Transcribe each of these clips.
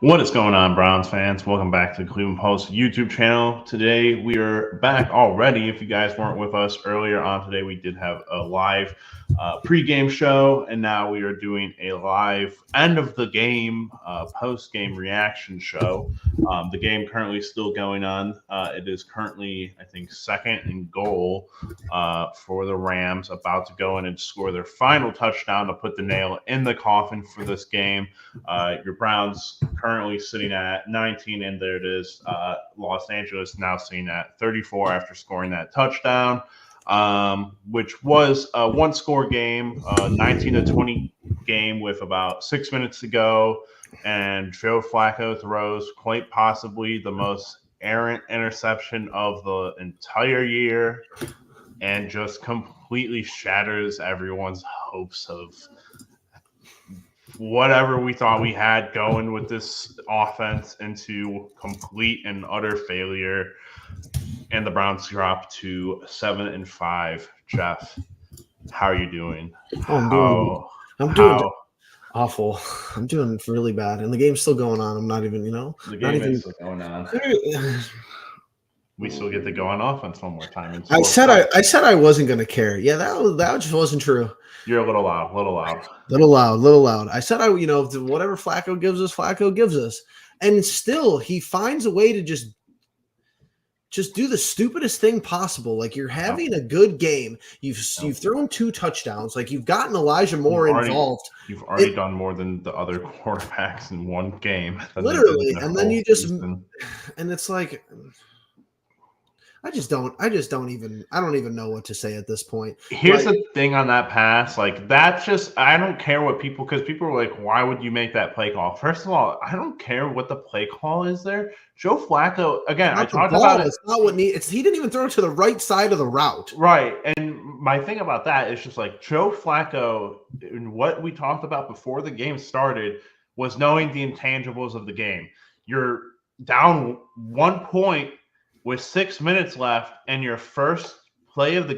What is going on, Browns fans? Welcome back to the Cleveland Post YouTube channel. Today we are back already. If you guys weren't with us earlier on today, we did have a live pregame show, and now we are doing a live end of the game post-game reaction show. The game currently still going on. It is currently, I think, second and goal for the Rams, about to go in and score their final touchdown to put the nail in the coffin for this game. Your Browns currently sitting at 19, and there it is. Los Angeles now sitting at 34 after scoring that touchdown, which was a one-score game, 19-20 game with about 6 minutes to go. And Joe Flacco throws quite possibly the most errant interception of the entire year and just completely shatters everyone's hopes of whatever we thought we had going with this offense into complete and utter failure. And the Browns drop to 7-5. Jeff, how are you doing? I'm doing awful. I'm doing really bad, and the game's still going on. I'm not even, the game is still going on. We still get to go on offense one more time. I said I wasn't going to care. Yeah, that just wasn't true. You're a little loud. Little loud. I said whatever Flacco gives us, and still he finds a way to just do the stupidest thing possible. Like, you're having a good game. You've thrown 2 touchdowns. Like, you've gotten Elijah Moore involved. You've already done more than the other quarterbacks in one game. Literally, and then you just season. And it's like, I don't even know what to say at this point. Here's the thing on that pass. Like, that's just, I don't care what because people are like, why would you make that play call? First of all, I don't care what the play call is there. Joe Flacco, again, I talked about it. It's not what he didn't even throw it to the right side of the route. Right. And my thing about that is just like Joe Flacco, and what we talked about before the game started, was knowing the intangibles of the game. You're down 1 point with 6 minutes left, and your first play of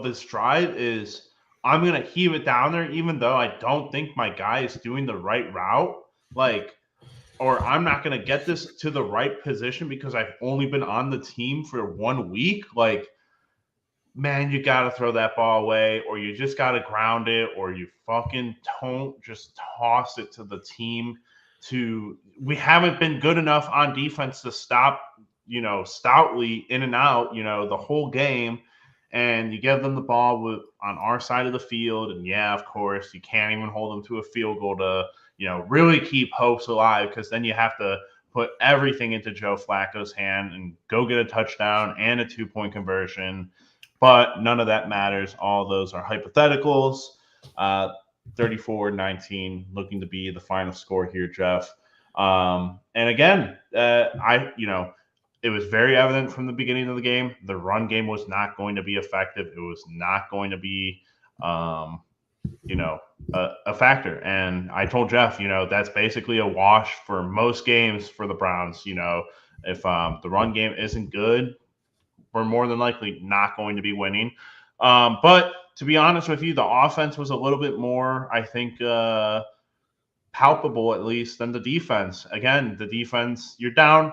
this drive is, I'm gonna heave it down there, even though I don't think my guy is doing the right route, or I'm not gonna get this to the right position because I've only been on the team for 1 week. Like, man, you gotta throw that ball away, or you just gotta ground it, or you fucking don't just toss it to the team. We haven't been good enough on defense to stop, stoutly in and out, the whole game, and you give them the ball on our side of the field, and yeah, of course, you can't even hold them to a field goal to, really keep hopes alive, because then you have to put everything into Joe Flacco's hand and go get a touchdown and a 2-point conversion, but none of that matters. All those are hypotheticals. 34-19 looking to be the final score here, Jeff. And again, it was very evident from the beginning of the game. The run game was not going to be effective. It was not going to be, a factor. And I told Jeff, that's basically a wash for most games for the Browns. If the run game isn't good, we're more than likely not going to be winning. But to be honest with you, the offense was a little bit more, I think, palpable at least than the defense. Again, the defense, you're down.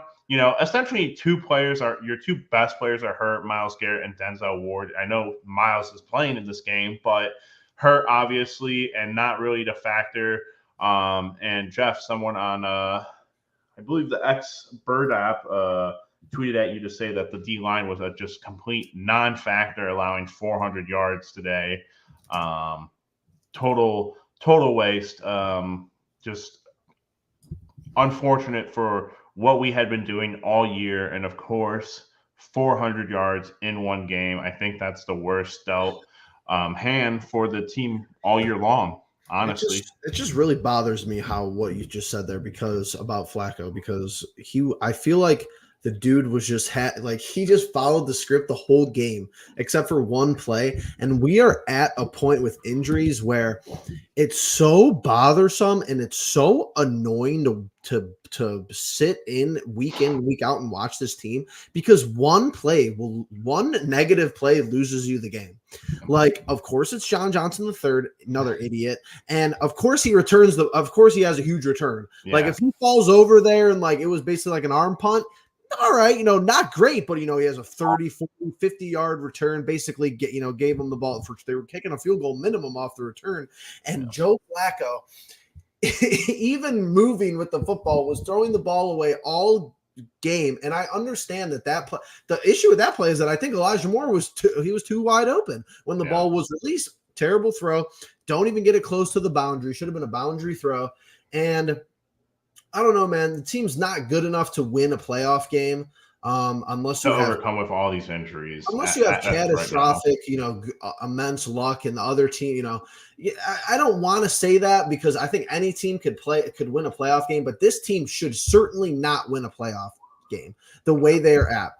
Essentially your 2 best players are hurt, Myles Garrett and Denzel Ward. I know Myles is playing in this game, but hurt obviously, and not really the factor. And Jeff, someone on, I believe the X-Bird app tweeted at you to say that the D-line was a just complete non-factor, allowing 400 yards today. Total waste. Just unfortunate for what we had been doing all year, and of course 400 yards in one game. I think that's the worst dealt hand for the team all year long, honestly. It just really bothers me what you just said there about Flacco, because I feel like The dude was just he just followed the script the whole game, except for one play. And we are at a point with injuries where it's so bothersome and it's so annoying to sit in, week week out and watch this team, because one negative play loses you the game. Like, of course, it's John Johnson III, another idiot. And of course he of course he has a huge return. Yeah. Like if he falls over there and like it was basically like an arm punt, all right, not great, but he has a 30, 40, 50-yard return, basically gave him the ball they were kicking a field goal minimum off the return. And Joe Flacco, even moving with the football, was throwing the ball away all game. And I understand that the issue with that play is that I think Elijah Moore was too wide open when the ball was released. Terrible throw. Don't even get it close to the boundary. Should have been a boundary throw. And I don't know, man. The team's not good enough to win a playoff game unless you overcome with all these injuries. Unless you have catastrophic, immense luck, and the other team, I don't want to say that because I think any team could win a playoff game, but this team should certainly not win a playoff game the way they are at.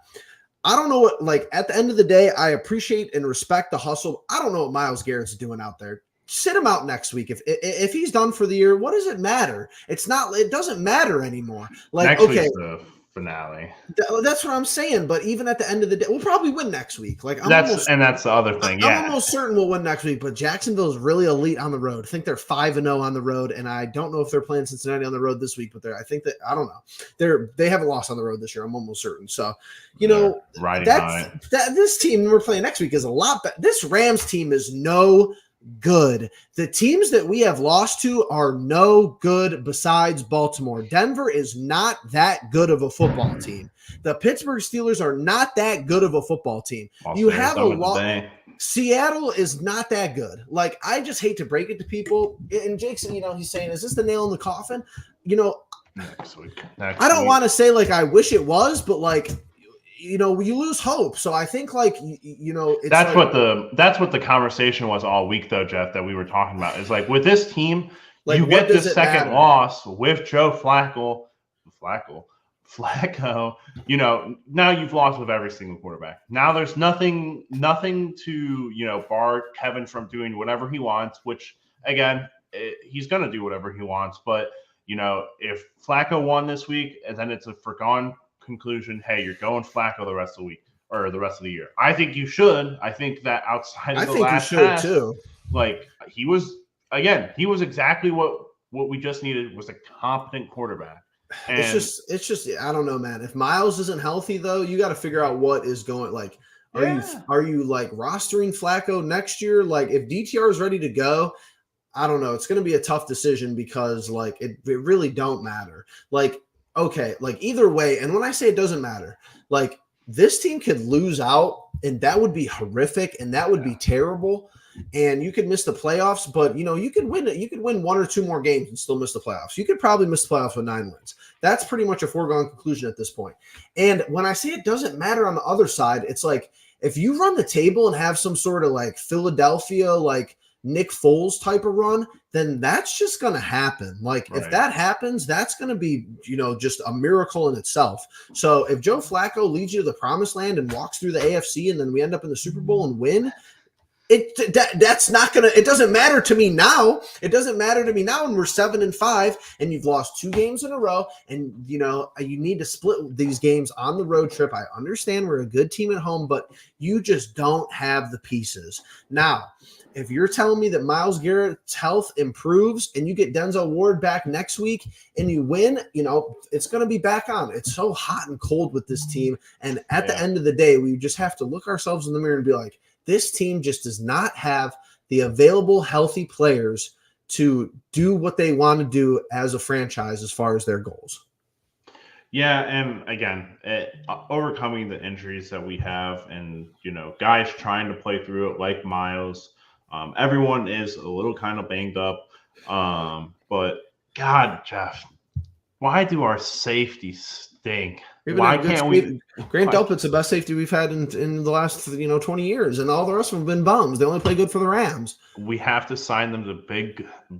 I don't know what, at the end of the day, I appreciate and respect the hustle. I don't know what Myles Garrett's doing out there. Sit him out next week. If he's done for the year, what does it matter? It doesn't matter anymore. Next week's the finale. That's what I'm saying. But even at the end of the day, we'll probably win next week. That's the other thing. I'm almost certain we'll win next week. But Jacksonville's really elite on the road. I think they're 5-0 on the road, and I don't know if they're playing Cincinnati on the road this week. But I don't know. They haven't lost on the road this year. I'm almost certain. So this team we're playing next week is a lot better. This Rams team is no good. The teams that we have lost to are no good besides Baltimore. Denver is not that good of a football team. The Pittsburgh Steelers are not that good of a football team. You have a lot. Seattle is not that good. I just hate to break it to people. And Jake's, he's saying, is this the nail in the coffin? Next week. I don't want to say I wish it was, but you lose hope. So I think it's that's what the conversation was all week though, Jeff, that we were talking about is with this team, you get this second loss with Joe Flacco, now you've lost with every single quarterback. Now there's nothing to, bar Kevin from doing whatever he wants, which again, he's going to do whatever he wants. But, if Flacco won this week and then it's a foregone conclusion, hey, you're going Flacco the rest of the week or the rest of the year. I think you should. I think that outside of the last pass, too. He was exactly what we just needed was a competent quarterback. And it's just I don't know, man. If Myles isn't healthy though, you got to figure out what is going are you rostering Flacco next year? If DTR is ready to go, I don't know. It's going to be a tough decision because it really don't matter. Okay, either way, and when I say it doesn't matter, this team could lose out, and that would be horrific, and that would be terrible, and you could miss the playoffs. But you could win it. You could win one or two more games and still miss the playoffs. You could probably miss the playoffs with 9 wins. That's pretty much a foregone conclusion at this point. And when I say it doesn't matter on the other side, it's if you run the table and have some sort of Philadelphia Nick Foles type of run, then that's just going to happen. If that happens, that's going to be, just a miracle in itself. So if Joe Flacco leads you to the promised land and walks through the AFC and then we end up in the Super Bowl and win, that's not going to, it doesn't matter to me now. It doesn't matter to me now when we're 7-5 and you've lost 2 games in a row and, you need to split these games on the road trip. I understand we're a good team at home, but you just don't have the pieces. Now, if you're telling me that Myles Garrett's health improves and you get Denzel Ward back next week and you win, it's going to be back on. It's so hot and cold with this team. And at the end of the day, we just have to look ourselves in the mirror and be like, this team just does not have the available healthy players to do what they want to do as a franchise as far as their goals. Yeah, and again, overcoming the injuries that we have and, guys trying to play through it like Myles. Everyone is a little kind of banged up. But, God, Jeff, why do our safeties stink? Why can't we? Grant Delpit's the best safety we've had in the last 20 years, and all the rest of them have been bums. They only play good for the Rams. We have to sign them to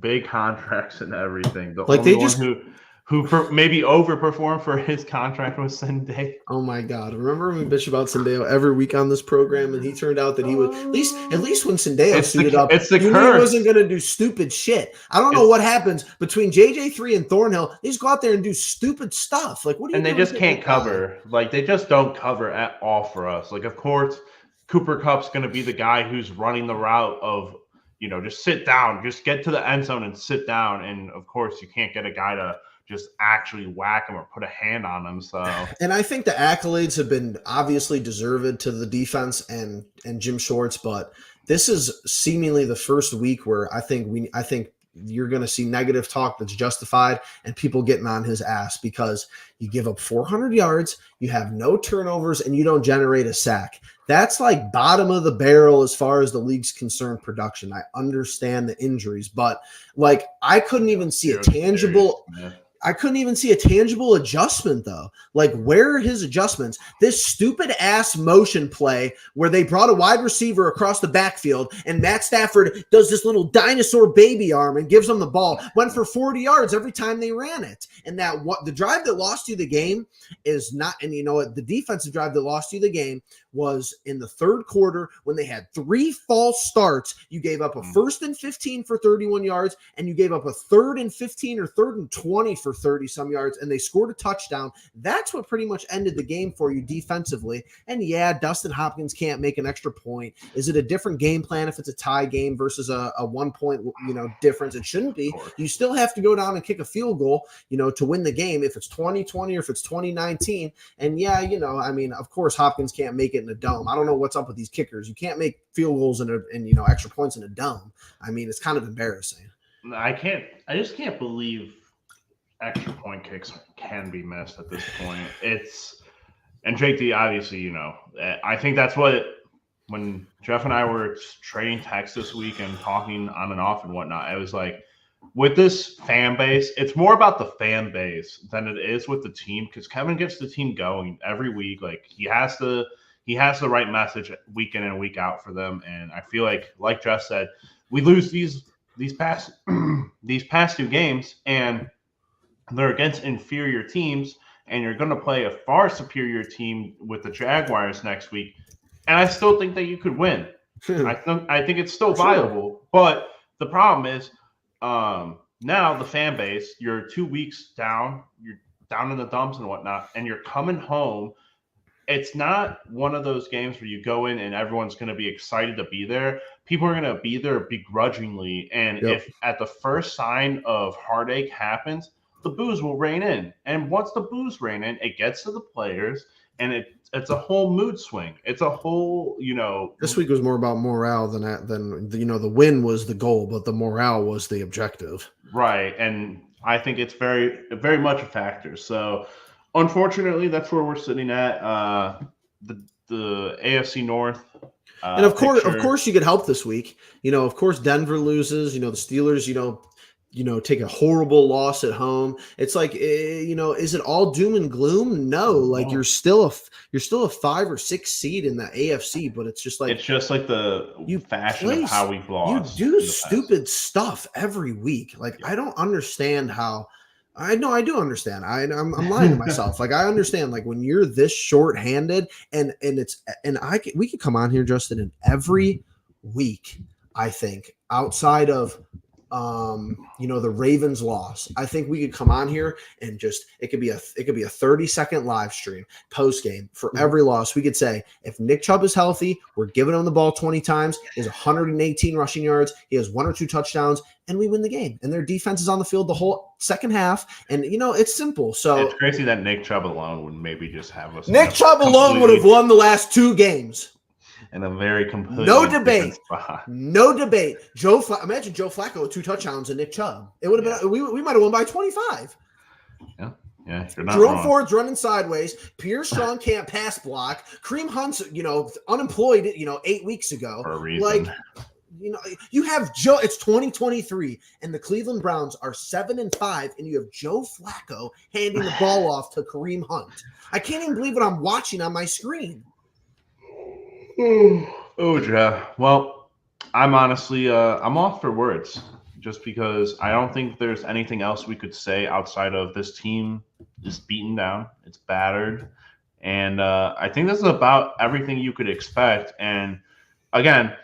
big contracts and everything. The only one who maybe overperformed for his contract with Sunday. Oh my God! Remember when we bitch about Sendeo every week on this program, and he turned out that he was at least when Sendeo suited up, it's the you curse. knew he wasn't going to do stupid shit. I don't know what happens between JJ3 and Thornhill. They just go out there and do stupid stuff. Like, what do you? And they just can't cover. Like, they just don't cover at all for us. Like, of course, Cooper Kupp's going to be the guy who's running the route of, just sit down, just get to the end zone and sit down. And of course, you can't get a guy to just actually whack him or put a hand on him. So, and I think the accolades have been obviously deserved to the defense and Jim Shorts, but this is seemingly the first week where I think you're going to see negative talk that's justified and people getting on his ass because you give up 400 yards, you have no turnovers, and you don't generate a sack. That's like bottom of the barrel as far as the league's concerned production. I understand the injuries, but like I couldn't even see a tangible adjustment though. Like, where are his adjustments? This stupid ass motion play where they brought a wide receiver across the backfield and Matt Stafford does this little dinosaur baby arm and gives them the ball, went for 40 yards every time they ran it. And the drive that lost you the game is not, and the defensive drive that lost you the game was in the third quarter when they had 3 false starts. You gave up a 1st and 15 for 31 yards, and you gave up a 3rd and 15 or 3rd and 20 for 30 some yards, and they scored a touchdown. That's what pretty much ended the game for you defensively. And yeah, Dustin Hopkins can't make an extra point. Is it a different game plan if it's a tie game versus a 1 point, difference? It shouldn't be. You still have to go down and kick a field goal, to win the game if it's 2020 or if it's 2019. And yeah, of course Hopkins can't make it in a dome. I don't know what's up with these kickers. You can't make field goals and extra points in a dome. I mean, it's kind of embarrassing. I just can't believe extra point kicks can be missed at this point. And JT, obviously, I think that's when Jeff and I were trading texts this week and talking on and off and whatnot, it was like, with this fan base, it's more about the fan base than it is with the team, because Kevin gets the team going every week. Like, he has the right message week in and week out for them. And I feel like Jeff said, we lose these past 2 games, and they're against inferior teams, and you're going to play a far superior team with the Jaguars next week. And I still think that you could win. I think it's still viable. But the problem is, now the fan base, you're 2 weeks down, you're down in the dumps and whatnot, and you're coming home. It's not one of those games where you go in and everyone's going to be excited to be there. People are going to be there begrudgingly. And if at the first sign of heartache happens, the boos will rein in. And once the boos rein in, it gets to the players, and it's a whole mood swing. It's a whole, This week was more about morale than the win was the goal, but the morale was the objective. Right. And I think it's very, very much a factor. So, unfortunately, that's where we're sitting at. The AFC North. And of course, you get help this week. Of course, Denver loses. The Steelers, take a horrible loss at home. It's like, is it all doom and gloom? No, like you're still a 5 or 6 seed in the AFC, but it's just like the fashion of how we've lost. You do stupid stuff every week. Like, I don't understand how. I know I do understand. I'm lying to myself. Like, I understand. Like, when you're this short-handed, we could come on here, Justin, and every week, I think, outside of the Ravens loss, I think we could come on here and just it could be a 30-second live stream post game for every loss. We could say, if Nick Chubb is healthy, we're giving him the ball 20 times, he has 118 rushing yards, he has 1 or 2 touchdowns, and we win the game. And their defense is on the field the whole second half. And it's simple. So it's crazy that Nick Chubb alone would maybe just have us. Nick Chubb alone would have won the last 2 games. And a very complete no debate. Imagine Joe Flacco with 2 touchdowns and Nick Chubb. It would have been we might have won by 25. Yeah, you're not Jerome wrong. Ford's running sideways. Pierre Strong can't pass block. Kareem Hunt's unemployed 8 weeks ago. For a reason. You have Joe. It's 2023, and the Cleveland Browns are 7-5, and you have Joe Flacco handing the ball off to Kareem Hunt. I can't even believe what I'm watching on my screen. Oh, Jeff. Well, I'm honestly, I'm off for words. just because I don't think there's anything else we could say outside of this team is beaten down, it's battered, and I think this is about everything you could expect. And again,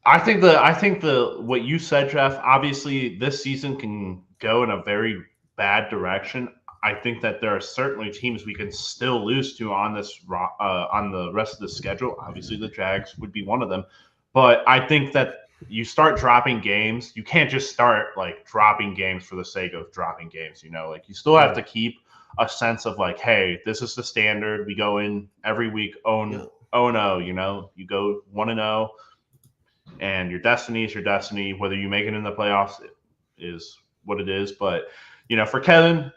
I think the what you said, Jeff. Obviously, this season can go in a very bad direction. I think that there are certainly teams we can still lose to on on the rest of the schedule. Obviously, the Jags would be one of them, but I think that you start dropping games. You can't just start like dropping games for the sake of dropping games. Like you still have to keep a sense of like, hey, this is the standard. We go in every week, 0-0. You go 1-0. And your destiny is your destiny. Whether you make it in the playoffs is what it is. But, for Kevin,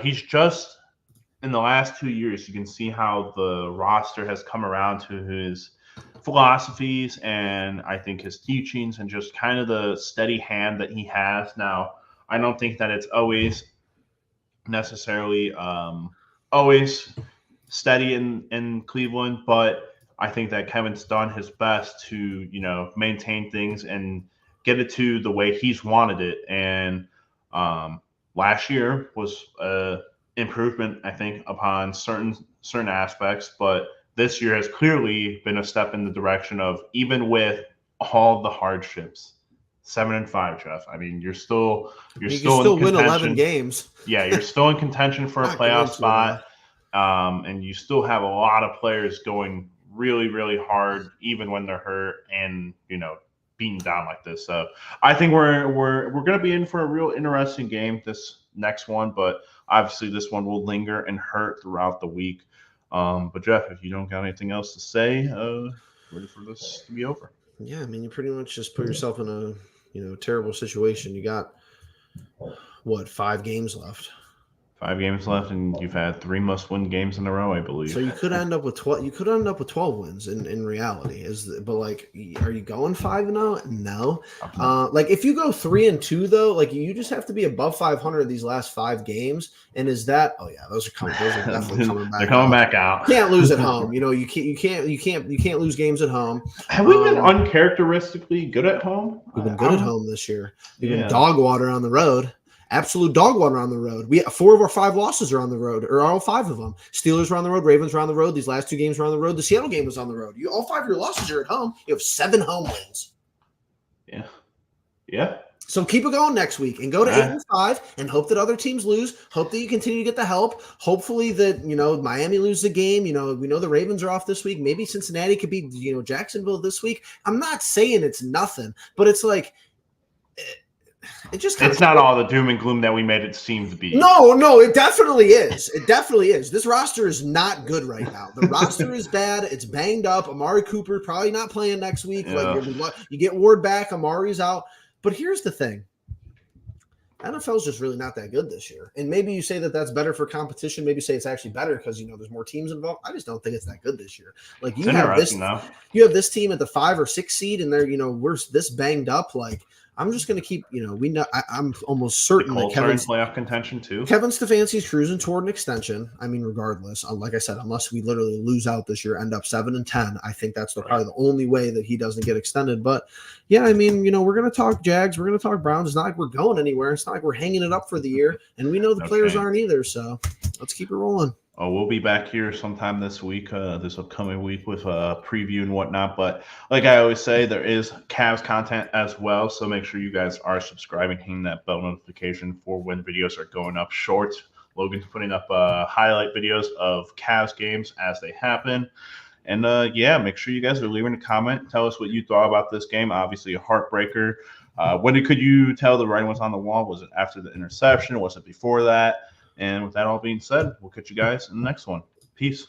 he's just in the last 2 years, you can see how the roster has come around to his philosophies and I think his teachings and just kind of the steady hand that he has. Now, I don't think that it's always necessarily always steady in Cleveland, but I think that Kevin's done his best to, maintain things and get it to the way he's wanted it. And last year was improvement, I think, upon certain aspects, but this year has clearly been a step in the direction of, even with all the hardships, 7-5, Jeff. I mean, you're still in contention. Win 11 games. Yeah, you're still in contention for a playoff spot, and you still have a lot of players going really, really hard, even when they're hurt and beaten down like this. So I think we're going to be in for a real interesting game this next one, but obviously this one will linger and hurt throughout the week. But Jeff, if you don't got anything else to say, ready for this to be over? Yeah, I mean, you pretty much just put yourself in a terrible situation. You got 5 games left. 5 games left, and you've had 3 must-win games in a row, I believe. So you could end up with 12. You could end up with 12 wins in reality. But are you going 5-0? No. If you go 3-2 though, you just have to be above 500 these last 5 games. And is that? Oh yeah, those are coming. Those are definitely coming back. They're coming back out. Can't lose at home. You can't lose games at home. Have we been uncharacteristically good at home? We've been good at home this year. We've been dog water on the road. Absolute dog water on the road. 4 of our 5 losses are on the road, or all 5 of them. Steelers are on the road. Ravens are on the road. These last 2 games are on the road. The Seattle game was on the road. All 5 of your losses are at home. You have 7 home wins. Yeah. So keep it going next week and go to 8-5 and hope that other teams lose. Hope that you continue to get the help. Hopefully that, Miami loses the game. We know the Ravens are off this week. Maybe Cincinnati could beat, Jacksonville this week. I'm not saying it's nothing, but it's like – it's not all the doom and gloom that we made it seem to be. No, it definitely is. It definitely is. This roster is not good right now. The roster is bad. It's banged up. Amari Cooper probably not playing next week. Yeah. You get Ward back. Amari's out. But here's the thing. NFL's just really not that good this year. And maybe you say that that's better for competition. Maybe say it's actually better because, there's more teams involved. I just don't think it's that good this year. You have this team at the 5 or 6 seed and they're, we're this banged up. I'm just going to keep, I'm almost certain that Kevin's playoff contention too. Kevin Stefanski's cruising toward an extension. I mean, regardless, like I said, unless we literally lose out this year, end up 7-10, I think that's probably the only way that he doesn't get extended. But yeah, I mean, we're going to talk Jags, we're going to talk Browns. It's not like we're going anywhere. It's not like we're hanging it up for the year, and we know the players aren't either. So let's keep it rolling. Oh, we'll be back here sometime this week, this upcoming week with a preview and whatnot. But like I always say, there is Cavs content as well. So make sure you guys are subscribing, hitting that bell notification for when videos are going up short. Logan's putting up highlight videos of Cavs games as they happen. And make sure you guys are leaving a comment. Tell us what you thought about this game. Obviously a heartbreaker. When could you tell the writing was on the wall? Was it after the interception? Was it before that? And with that all being said, we'll catch you guys in the next one. Peace.